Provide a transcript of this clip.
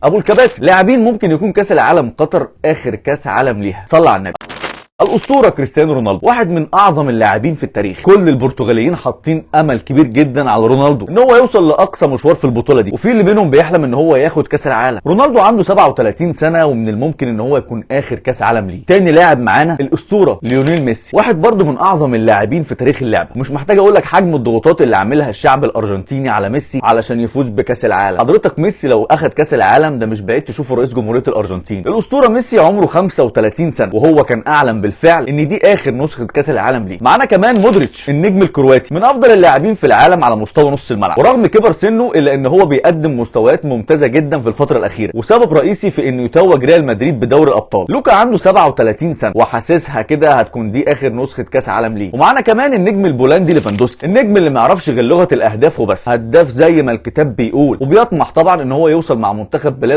ابو الكباتن، لاعبين ممكن يكون كاس العالم قطر اخر كاس عالم ليها. صلى على النبي. الاسطوره كريستيانو رونالدو، واحد من اعظم اللاعبين في التاريخ. كل البرتغاليين حاطين امل كبير جدا على رونالدو ان هو يوصل لاقصى مشوار في البطوله دي، وفي اللي منهم بيحلم ان هو ياخد كاس العالم. رونالدو عنده 37 سنه ومن الممكن ان هو يكون اخر كاس عالم ليه. تاني لاعب معانا الاسطوره ليونيل ميسي، واحد برضه من اعظم اللاعبين في تاريخ اللعبه. مش محتاج اقول لك حجم الضغوطات اللي عاملها الشعب الارجنتيني على ميسي علشان يفوز بكاس العالم. حضرتك ميسي لو اخد كاس العالم ده مش بعيد تشوفه رئيس جمهوريه الارجنتين. الاسطوره ميسي عمره 35 سنه، وهو كان اعلن بالفعل ان دي اخر نسخه كاس العالم ليه. معانا كمان مودريتش النجم الكرواتي، من افضل اللاعبين في العالم على مستوى نص الملعب، ورغم كبر سنه الا ان هو بيقدم مستويات ممتازه جدا في الفتره الاخيره، وسبب رئيسي في انه يتوج ريال مدريد بدوري الابطال. لوكا عنده 37 سنه وحاسسها كده هتكون دي اخر نسخه كاس عالم ليه. ومعانا كمان النجم البولندي ليفاندوسكي، النجم اللي ما يعرفش غير لغه الاهداف وبس، هداف زي ما الكتاب بيقول، وبيطمح طبعا ان هو يوصل مع منتخب بلاده